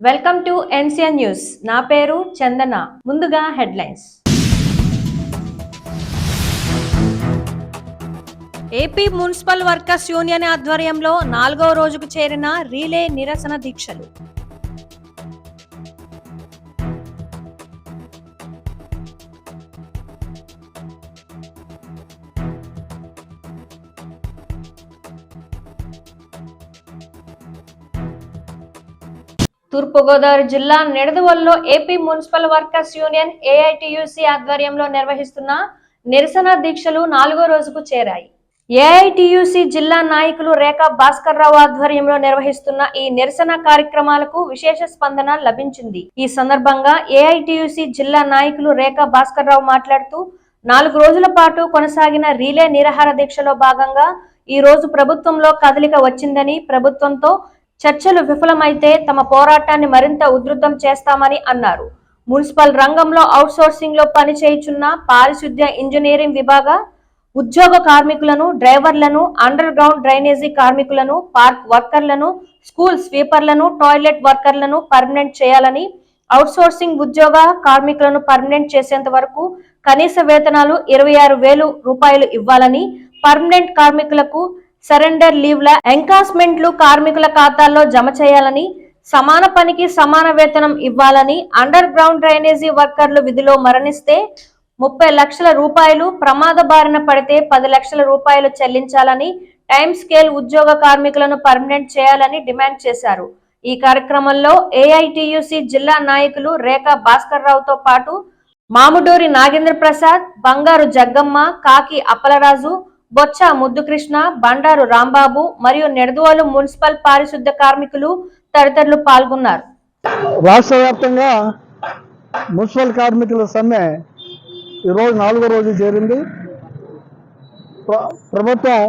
Welcome to NCN news. నా పేరు చందన. ముందుగా headlines. AP municipal workers union ఆధ్వర్యంలో 4వ రోజుకు చేరిన రీలే నిరసన దీక్షలు. తూర్పుగోదావరి జిల్లా నిడదవోలులో AP municipal workers union AITUC ఆధ్వర్యంలో నిర్వహిస్తున్న నిరసన దీక్షలు 4వ రోజుకు చేరాయి. ఏఐటియుసి జిల్లా నాయకులు రేఖా భాస్కర్ రావు ఆధ్వర్యంలో నిర్వహిస్తున్న ఈ నిరసన కార్యక్రమాలకు విశేష స్పందన లభించింది. ఈ సందర్భంగా ఏఐటియుసి జిల్లా నాయకులు రేఖా భాస్కర్ రావు మాట్లాడుతూ 4 రోజుల పాటు కొనసాగిన రీలే నిరాహార దీక్షలో భాగంగా ఈ రోజు ప్రభుత్వంలో కదలిక వచ్చిందని, ప్రభుత్వంతో చర్చలు విఫలమైతే తమ పోరాటాన్ని మరింత ఉధృతం చేస్తామని అన్నారు. మున్సిపల్ రంగంలో అవుట్సోర్సింగ్ లో పనిచేయుచున్న పారిశుద్ధ్య ఇంజనీరింగ్ విభాగ ఉద్యోగ కార్మికులను, డ్రైవర్లను, అండర్ గ్రౌండ్ డ్రైనేజీ కార్మికులను, పార్క్ వర్కర్లను, స్కూల్ స్వీపర్లను, టాయిలెట్ వర్కర్లను పర్మనెంట్ చేయాలని, అవుట్సోర్సింగ్ ఉద్యోగ కార్మికులను పర్మనెంట్ చేసేంత వరకు కనీస వేతనాలు 26,000 రూపాయలు ఇవ్వాలని, పర్మనెంట్ కార్మికులకు సరెండర్ లీవ్ల ఎంకాస్మెంట్లు కార్మికుల ఖాతాల్లో జమ చేయాలని, సమాన పనికి సమాన వేతనం ఇవ్వాలని, అండర్ గ్రౌండ్ డ్రైనేజీ వర్కర్లు విధిలో మరణిస్తే 30 లక్షల రూపాయలు, ప్రమాద బారిన పడితే 10 లక్షల రూపాయలు చెల్లించాలని, టైమ్ స్కేల్ ఉద్యోగ కార్మికులను పర్మనెంట్ చేయాలని డిమాండ్ చేశారు. ఈ కార్యక్రమంలో ఏఐటియుసి జిల్లా నాయకులు రేఖా భాస్కర్ రావుతో పాటు మాముడూరి నాగేంద్ర ప్రసాద్, బంగారు జగ్గమ్మ, కాకి అప్పలరాజు, బొచ్చ ముద్దుకృష్ణ, బండారు రాంబాబు మరియు నిడదవోలు మున్సిపల్ పారిశుద్ధ్య కార్మికులు తదితరులు పాల్గొన్నారు. రాష్ట్ర వ్యాప్తంగా మున్సిపల్ కార్మికుల సమ్మె ఈరోజు 4వ రోజు చేరింది. ప్రభుత్వం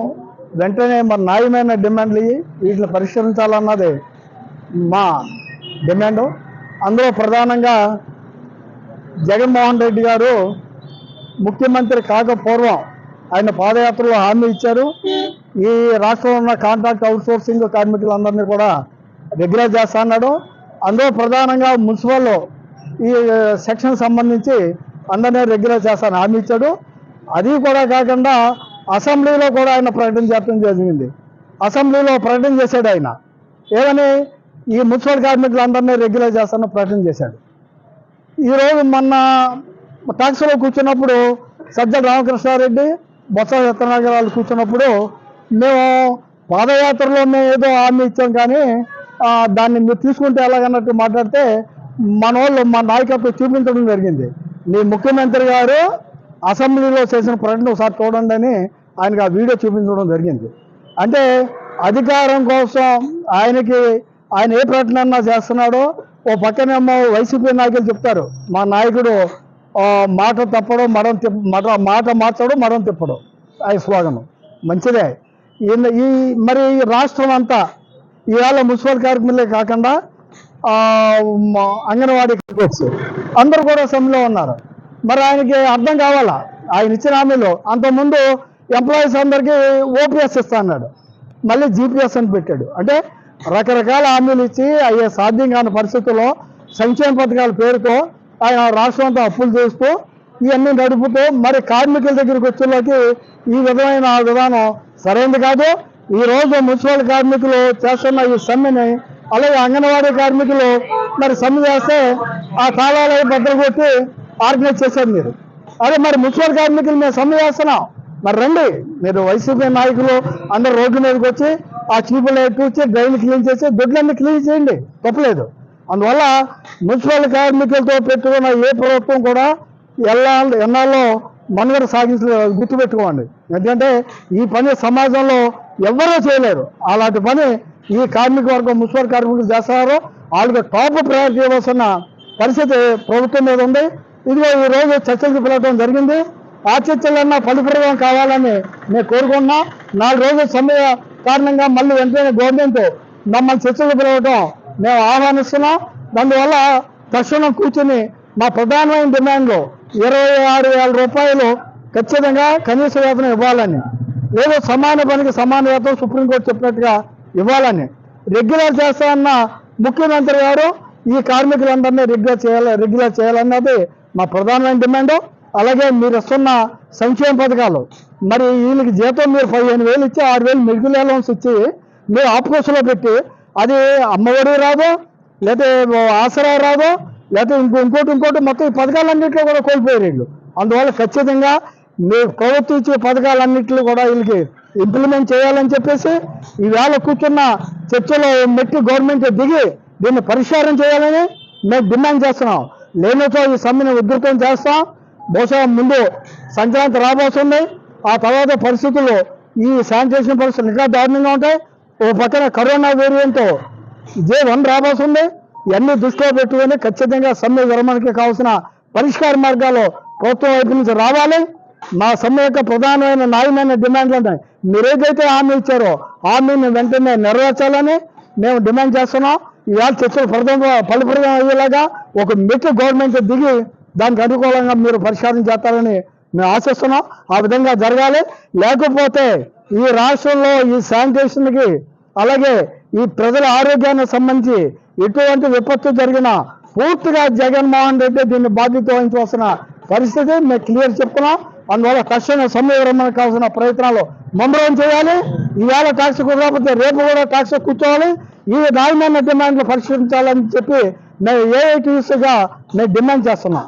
వెంటనే మరి న్యాయమైన డిమాండ్లు వీటిని పరిష్కరించాలన్నది మా డిమాండు. అందులో ప్రధానంగా జగన్మోహన్ రెడ్డి గారు ముఖ్యమంత్రి కాక పూర్వం ఆయన పాదయాత్రలో హామీ ఇచ్చారు. ఈ రాష్ట్రంలో ఉన్న కాంట్రాక్ట్ అవుట్సోర్సింగ్ కార్మికులందరినీ కూడా రెగ్యులర్ చేస్తా అన్నాడు. అందులో ప్రధానంగా మున్సిపల్లో ఈ సెక్షన్ సంబంధించి అందరినీ రెగ్యులర్ చేస్తాను హామీ ఇచ్చాడు. అది కూడా కాకుండా అసెంబ్లీలో కూడా ఆయన ప్రకటన చేయడం జరిగింది. అసెంబ్లీలో ప్రకటన చేశాడు ఆయన. ఏమని? ఈ మున్సిపల్ కార్మికులందరినీ రెగ్యులర్ చేస్తానని ప్రకటన చేశాడు. ఈరోజు మొన్న ట్యాక్స్లో కూర్చున్నప్పుడు సజ్జల రామకృష్ణారెడ్డి, బొత్స సత్యనారాయణ వాళ్ళు కూర్చున్నప్పుడు మేము పాదయాత్రలో మేము ఏదో హామీ ఇచ్చాం కానీ దాన్ని మీరు తీసుకుంటే ఎలాగన్నట్టు మాట్లాడితే మన వాళ్ళు మా నాయకత్వం చూపించడం జరిగింది. మీ ముఖ్యమంత్రి గారు అసెంబ్లీలో చేసిన ప్రకటన ఒకసారి చూడండి అని ఆయనకు ఆ వీడియో చూపించడం జరిగింది. అంటే అధికారం కోసం ఆయన ఏ ప్రకటన చేస్తున్నాడో ఓ పక్కనేమో వైసీపీ నాయకులు చెప్తారు మా నాయకుడు మాట తప్పడం మాట మార్చడం మడం తిప్పడం అది స్లోగనం. మంచిదే. ఈ మరి రాష్ట్రం అంతా ఈవేళ మున్సిపల్ కార్మికులే కాకుండా అంగన్వాడీ కార్మికులు అందరూ కూడా సమ్మెలో ఉన్నారు. మరి ఆయనకి అర్థం కావాలా? ఆయన ఇచ్చిన హామీలో అంతకుముందు ఎంప్లాయీస్ అందరికీ ఓపీఎస్ ఇస్తా అన్నాడు, మళ్ళీ జీపీఎస్ అని పెట్టాడు. అంటే రకరకాల హామీలు ఇచ్చి అయ్యే సాధ్యం కాని పరిస్థితుల్లో సంక్షేమ పథకాల పేరుతో ఆయన రాష్ట్రం అంతా అప్పులు చేస్తూ ఇవన్నీ నడుపుతూ మరి కార్మికుల దగ్గరికి వచ్చేలోకి ఈ విధమైన విధానం సరైనది కాదు. ఈరోజు మున్సిపల్ కార్మికులు చేస్తున్న ఈ సమ్మెని, అలాగే అంగన్వాడీ కార్మికులు మరి సమ్మె చేస్తే ఆ తాళాలు బద్దలు కొట్టి ఆర్గనైజ్ చేశారు మీరు. అదే మరి మున్సిపల్ కార్మికులు మేము సమ్మె చేస్తున్నాం, మరి రండి. మీరు వైసీపీ నాయకులు అందరు రోడ్ల మీదకి వచ్చి ఆ చీపులు ఎక్కించి డ్రైన్లు క్లీన్ చేసి దొడ్లన్నీ క్లీన్ చేయండి, తప్పలేదు. అందువల్ల మున్సిపల్ కార్మికులతో పెట్టుకున్న ఏ ప్రభుత్వం కూడా ఎన్నాళ్ళలో మనుగడ సాగించలేదు, గుర్తుపెట్టుకోండి. ఎందుకంటే ఈ పని సమాజంలో ఎవరూ చేయలేరు. అలాంటి పని ఈ కార్మిక వర్గం మున్సిపల్ కార్మికులు చేస్తున్నారు. వాళ్ళకి టాప్ ప్రయారిటీ ఇవ్వాల్సిన పరిస్థితి ప్రభుత్వం మీద ఉంది. ఇదిగో ఈ రోజు చర్చలకు పిలవడం జరిగింది. ఆ చర్చలన్నా ఫలిప్రదం కావాలని నేను కోరుకుంటున్నా. 4 రోజుల సమ్మె కారణంగా మళ్ళీ వెంటనే గవర్నమెంట్ మమ్మల్ని చర్చలకు పిలవటం మేము ఆహ్వానిస్తున్నాం. దానివల్ల తక్షణం కూర్చుని మా ప్రధానమైన డిమాండ్లు 26,000 రూపాయలు ఖచ్చితంగా కనీస వేతనం ఇవ్వాలని, లేదా సమాన పనికి సమాన వేతనం సుప్రీంకోర్టు చెప్పినట్టుగా ఇవ్వాలని, రెగ్యులర్ చేస్తామన్న ముఖ్యమంత్రి గారు ఈ కార్మికులందరినీ రెగ్యులర్ చేయాలన్నది మా ప్రధానమైన డిమాండ్. అలాగే మీరు ఇస్తున్న సంక్షేమ పథకాలు, మరి వీళ్ళకి జీతం మీరు 15,000 ఇచ్చి 6,000 మెడికల్ అలవెన్స్ ఇచ్చి మీరు ఆపుకోసలో పెట్టి అది అమ్మఒడి రాదో, లేకపోతే ఆసరా రాదో, లేకపోతే ఇంకోటి మొత్తం ఈ పథకాలన్నింటిలో కూడా కోల్పోయారు వీళ్ళు. అందువల్ల ఖచ్చితంగా మీ ప్రభుత్వం ఇచ్చే పథకాలన్నింటిలో కూడా వీళ్ళకి ఇంప్లిమెంట్ చేయాలని చెప్పేసి ఈవేళ కూర్చున్న చర్చలో మెట్టి గవర్నమెంట్ దిగి దీన్ని పరిష్కారం చేయాలని మేము డిమాండ్ చేస్తున్నాం. లేనితో ఈ సమ్మెను ఉధృతం చేస్తాం. బహుశా ముందు సంక్రాంతి రాబోతుంది. ఆ తర్వాత పరిస్థితులు ఈ శానిటేషన్ పరిస్థితులు ఇంకా దారుణంగా ఉంటాయి. ఓ పక్కన కరోనా వేరియంట్ J1 రాబోతుంది. ఇవన్నీ దృష్టిలో పెట్టుకొని ఖచ్చితంగా సమ్మె విరమణకి కావాల్సిన పరిష్కార మార్గాలు ప్రభుత్వం వైపు నుంచి రావాలి. మా సమ్మె యొక్క ప్రధానమైన న్యాయమైన డిమాండ్లు ఉన్నాయి. మీరు ఏదైతే హామీ ఇచ్చారో హామీని వెంటనే నెరవేర్చాలని మేము డిమాండ్ చేస్తున్నాం. ఇవాళ చర్చలు ఫలప్రదం అయ్యేలాగా ఒక మెట్టు గవర్నమెంట్ దిగి దానికి అనుకూలంగా మీరు పరిష్కారం చేస్తారని మేము ఆశిస్తున్నాం. ఆ విధంగా జరగాలి. లేకపోతే ఈ రాష్ట్రంలో ఈ శానిటేషన్కి అలాగే ఈ ప్రజల ఆరోగ్యానికి సంబంధించి ఎటువంటి విపత్తు జరిగినా పూర్తిగా జగన్మోహన్ రెడ్డి దీన్ని బాధ్యత వహించవలసిన పరిస్థితి మేము క్లియర్ చెప్తున్నాం. అందువల్ల తక్షణ సమ్మె విరమణకు కావాల్సిన ప్రయత్నాలు ముమ్మరం చేయాలి. ఈవేళ టాక్స్ కుదరకపోతే రేపు కూడా టాక్స్ కూర్చోవాలి. ఈ న్యాయమైన డిమాండ్లు పరిష్కరించాలని చెప్పి మేము ఏఐటీయూసీగా మేము డిమాండ్ చేస్తున్నాం.